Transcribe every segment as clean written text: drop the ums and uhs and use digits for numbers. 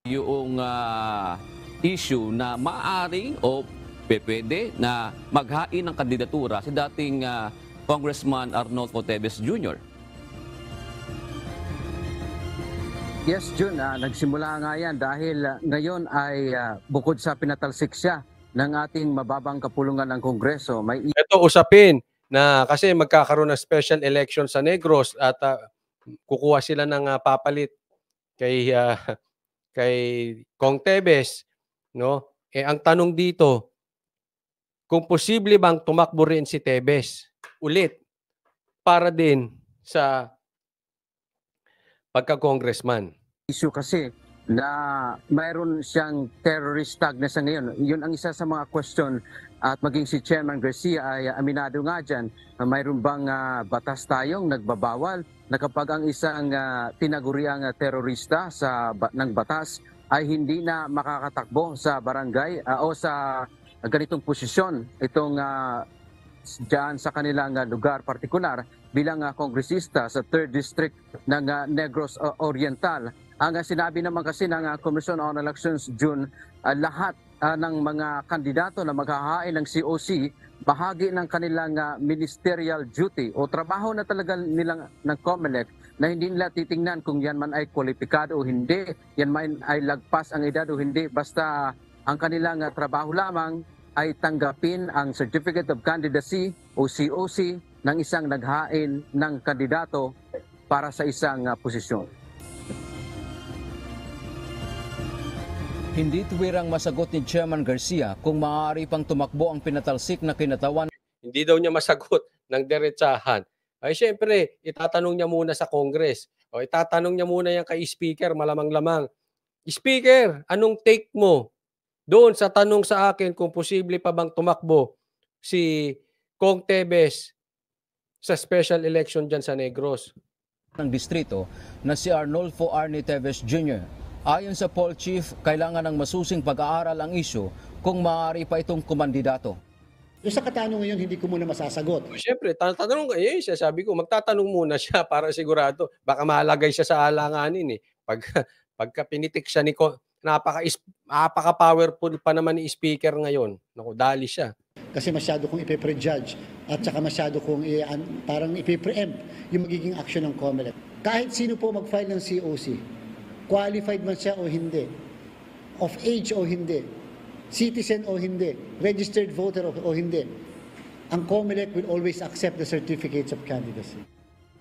yung issue na maaari o pwede na maghain ng kandidatura si dating Congressman Arnolfo Teves Jr. Yes, Jun, nagsimula nga yan dahil ngayon ay bukod sa pinatalsik siya ng ating mababang kapulungan ng Kongreso, may ito usapin na kasi magkakaroon ng special election sa Negros at kukuha sila ng papalit kay kay Kong Teves, no? Ang tanong dito, kung posible bang tumakbo rin si Teves ulit para din sa pagka-congressman? issue kasi na mayroon siyang terrorist tag na sa ngayon. Yun ang isa sa mga question at maging si Chairman Garcia ay aminado nga dyan na mayroon bang batas tayong nagbabawal na kapag ang isang tinaguriang terorista ng batas ay hindi na makakatakbo sa barangay o sa ganitong posisyon itong dyan sa kanilang lugar partikular bilang kongresista sa 3rd District ng Negros Oriental. Ang sinabi naman kasi ng Commission on Elections June, lahat ng mga kandidato na maghahain ng COC, bahagi ng kanilang ministerial duty o trabaho na talaga nilang ng COMELEC na hindi nila titingnan kung yan man ay kwalipikado o hindi, yan man ay lagpas ang edad o hindi, basta ang kanilang trabaho lamang ay tanggapin ang Certificate of Candidacy o COC ng isang naghain ng kandidato para sa isang posisyon. Hindi tuwirang masagot ni Chairman Garcia kung maaari pang tumakbo ang pinatalsik na kinatawan. Hindi daw niya masagot ng diretsahan. Ay siyempre, itatanong niya muna sa Congress. O itatanong niya muna yan kay Speaker, malamang-lamang. Speaker, anong take mo doon sa tanong sa akin kung posible pa bang tumakbo si Kong Teves sa special election dyan sa Negros? Ng distrito na si Arnolfo Arnie Teves Jr. Ayon sa poll chief, kailangan ng masusing pag-aaral ang isyu kung maaari pa itong kumandidato. Yung sa katanong ngayon, hindi ko muna masasagot. Siyempre, tatanong siya, sabi ko, magtatanong muna siya para sigurado. Baka malagay siya sa alanganin eh. Pagka pinitik siya ni napaka-powerful pa naman ni Speaker ngayon. Naku, dali siya. Kasi masyado kong ipe-prejudge at saka masyado kong parang ipe-preempt yung magiging action ng COMELEC. Kahit sino po mag-file ng COC, qualified man siya o hindi, of age o hindi, citizen o hindi, registered voter o hindi, ang COMELEC will always accept the certificates of candidacy.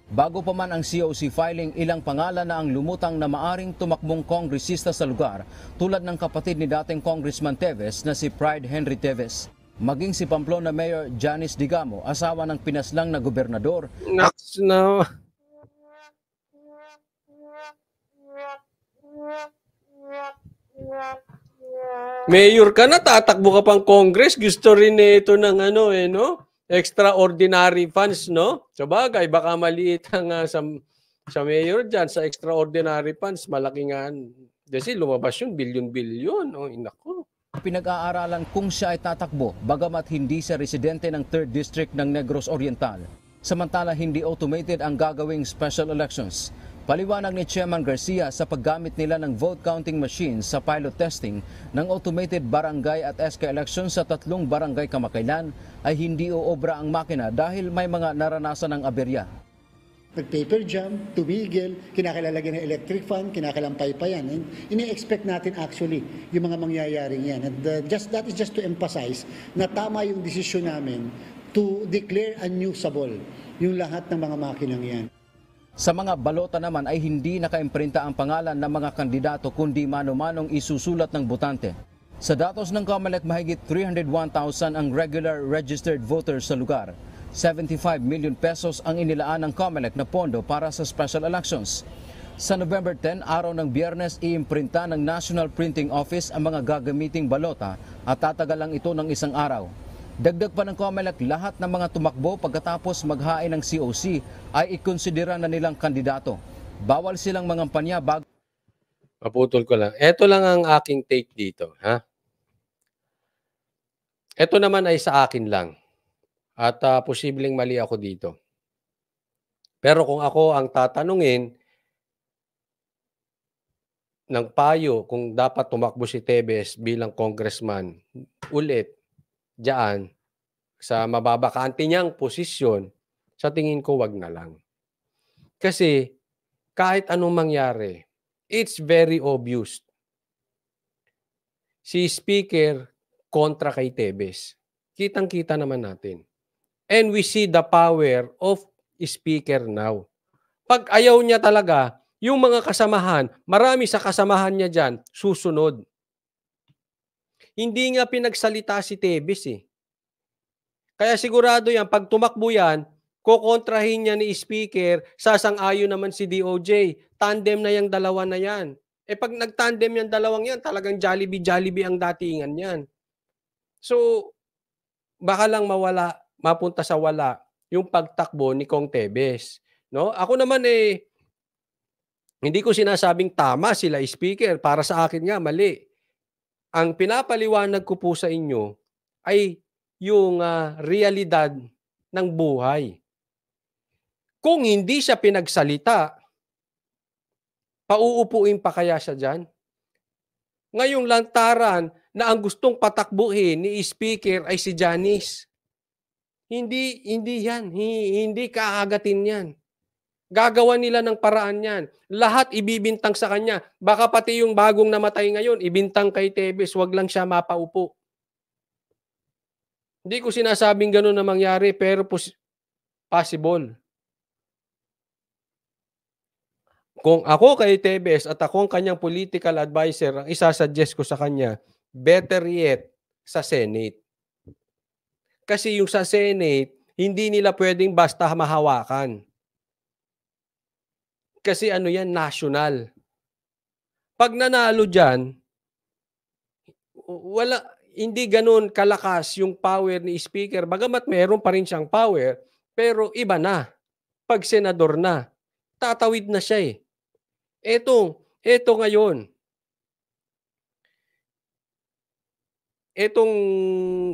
Bago pa man ang COC filing, ilang pangalan na ang lumutang na maaring tumakbong kongresista sa lugar tulad ng kapatid ni dating Congressman Teves na si Pride Henry Teves. Maging si Pamplona Mayor Janice Digamo, asawa ng pinaslang na gobernador. No. Mayor ka na, tatakbo ka pang Congress, gusto rin ito ng extraordinary funds, no? Sabagay, baka maliit ang sa mayor dyan, sa extraordinary funds, malaki nga. Kasi lumabas yun, bilyon-bilyon. Oh, inako. Pinag-aaralan kung siya ay tatakbo, bagamat hindi siya residente ng 3rd District ng Negros Oriental. Samantala, hindi automated ang gagawing special elections. Paliwanag ni Chairman Garcia sa paggamit nila ng vote counting machines sa pilot testing ng automated barangay at SK elections sa 3 barangay kamakailan ay hindi uobra ang makina dahil may mga naranasan ng aberya. Nag-paper jam, tumigil, kinakalalagyan ng electric fan, kinakalampay pa yan. Ini-expect natin actually yung mga mangyayaring yan. And that is just to emphasize na tama yung desisyon namin to declare unusable yung lahat ng mga makinang yan. Sa mga balota naman ay hindi nakaimprinta ang pangalan ng mga kandidato kundi mano-manong isusulat ng botante. Sa datos ng COMELEC, mahigit 301,000 ang regular registered voters sa lugar. 75 million pesos ang inilaan ng COMELEC na pondo para sa special elections. Sa November 10, araw ng Biyernes, iimprinta ng National Printing Office ang mga gagamiting balota at tatagal lang ito ng 1 araw. Dagdag pa ng COMELEC, lahat ng mga tumakbo pagkatapos maghain ng COC ay ikonsidera na nilang kandidato. Bawal silang mangampanya bago. Maputol ko lang. Ito lang ang aking take dito. Ha? Ito naman ay sa akin lang. At posibleng mali ako dito. Pero kung ako ang tatanungin, ng payo kung dapat tumakbo si Tevez bilang congressman ulit diyan sa mababakante niyang posisyon, sa tingin ko wag na lang. Kasi kahit anong mangyari, it's very obvious. Si Speaker kontra kay Tevez. Kitang-kita naman natin. And we see the power of Speaker now. Pag ayaw niya talaga, yung mga kasamahan, marami sa kasamahan niya dyan, susunod. Hindi nga pinagsalita si Tevez eh. Kaya sigurado yan, pag tumakbo yan, kokontrahin niya ni Speaker, sasang-ayon naman si DOJ. Tandem na yung dalawa na yan. Eh pag nag-tandem yung dalawang yan, talagang Jollibee ang datingan yan. So, baka lang mapunta sa wala yung pagtakbo ni Kong Tevez. No? Ako naman hindi ko sinasabing tama sila Speaker. Para sa akin nga, mali. Ang pinapaliwanag ko po sa inyo ay yung realidad ng buhay. Kung hindi siya pinagsalita, pauupuin pa kaya siya dyan? Ngayong lantaran na ang gustong patakbuhin ni Speaker ay si Janice. Hindi yan. Hindi kakagatin yan. Gagawa nila ng paraan yan. Lahat ibibintang sa kanya. Baka pati yung bagong namatay ngayon, ibintang kay Tevez, wag lang siya mapaupo. Hindi ko sinasabing gano'n na mangyari, pero possible. Kung ako kay Tevez at ako ang kanyang political advisor, ang isasuggest ko sa kanya, better yet, sa Senate. Kasi yung sa Senate, hindi nila pwedeng basta mahawakan. Kasi ano yan, national. Pag nanalo dyan, hindi ganun kalakas yung power ni Speaker. Bagamat meron pa rin siyang power, pero iba na. Pag senador na, tatawid na siya eh. Eto ngayon. Etong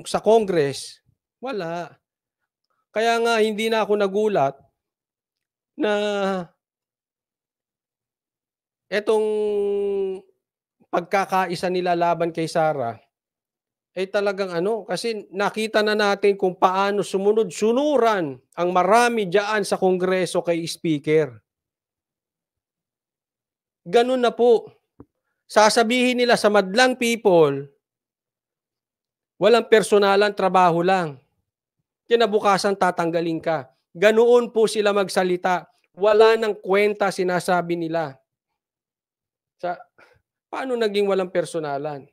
sa Congress, wala. Kaya nga hindi na ako nagulat na etong pagkakaisa nila laban kay Sara ay talagang kasi nakita na natin kung paano sumunod-sunuran ang marami diyan sa Kongreso kay Speaker. Ganun na po. Sasabihin nila sa madlang people, walang personalan, trabaho lang. Kinabukasan tatanggalin ka. Ganoon po sila magsalita. Wala nang kwenta sinasabi nila. Paano naging walang personalan?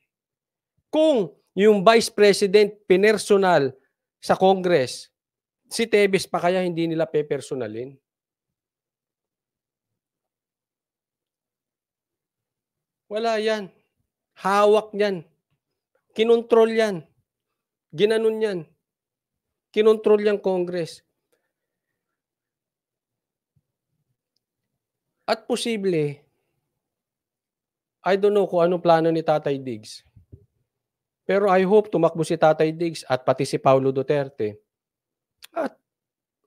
Kung yung Vice President pinersonal sa Congress, si Tevez pa kaya hindi nila pepersonalin? Wala yan. Hawak yan. Kinontrol yan. Ginanon yan. Kinontrol yung Congress. At posible, I don't know kung anong plano ni Tatay Diggs. Pero I hope tumakbo si Tatay Diggs at pati si Paulo Duterte. At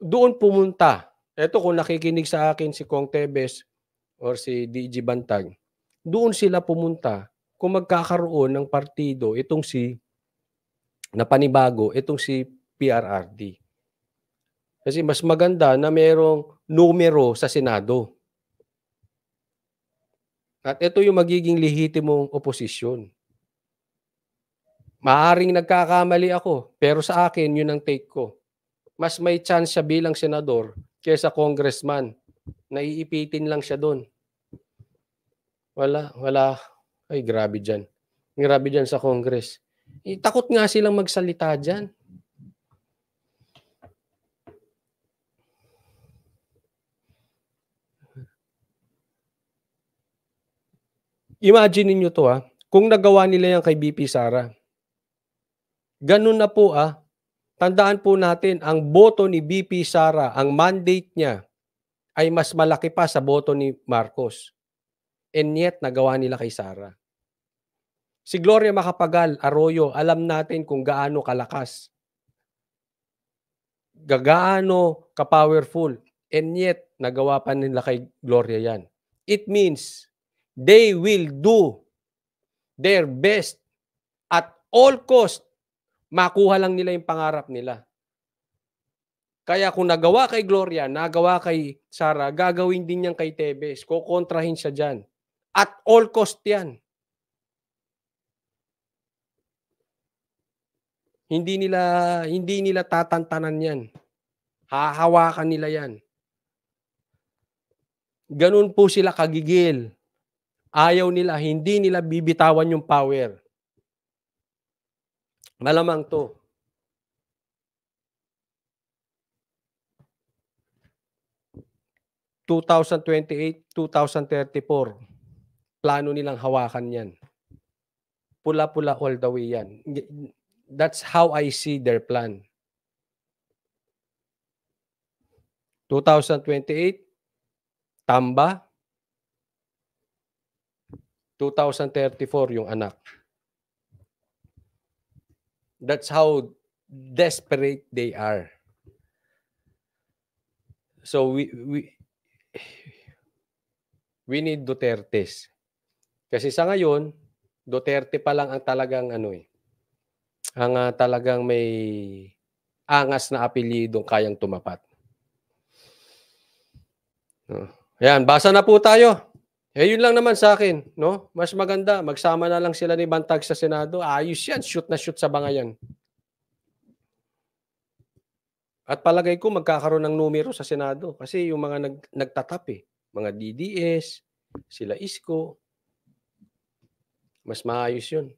doon pumunta. Ito kung nakikinig sa akin si Kong Tevez or si DG Bantag, doon sila pumunta kung magkakaroon ng partido itong na panibago, itong si PRRD. Kasi mas maganda na mayroong numero sa Senado. At ito yung magiging lehitimong oposisyon. Maaring nagkakamali ako, pero sa akin yun ang take ko. Mas may chance siya bilang senador kaysa congressman. Naiipitin lang siya doon. Wala. Ay, grabe dyan. Grabe dyan sa Congress. Takot nga silang magsalita dyan. Imagine niyo to kung nagawa nila yan kay BP Sara. Ganun na po Tandaan po natin, ang boto ni BP Sara, ang mandate niya ay mas malaki pa sa boto ni Marcos. And yet, nagawa nila kay Sara. Si Gloria Macapagal Arroyo, alam natin kung gaano kalakas. Gaano ka-powerful. And yet, nagawa pa nila kay Gloria yan. It means, They will do their best at all cost. Makuha lang nila yung pangarap nila. Kaya kung nagawa kay Gloria, nagawa kay Sara, gagawin din yan kay Tevez. Kukontrahin siya dyan. At all cost yan. Hindi nila tatantanan yan. Hahawakan nila yan. Ganun po sila kagigil. Ayaw nila, hindi nila bibitawan yung power. Malamang to. (2028, 2034), plano nilang hawakan yan. Pula-pula all the way yan. That's how I see their plan. 2028, tamba. 2034, yung anak. That's how desperate they are. So we need Dutertes. Kasi sa ngayon, Duterte pa lang ang talagang talagang may angas na apelyidong kayang tumapat. Ayan, basa na po tayo. Yun lang naman sa akin, no? Mas maganda, magsama na lang sila ni Bantag sa Senado. Ayos yan, shoot na shoot sa bangayan. At palagay ko magkakaroon ng numero sa Senado kasi yung mga nagtatap mga DDS, sila Isko, mas maayos yun.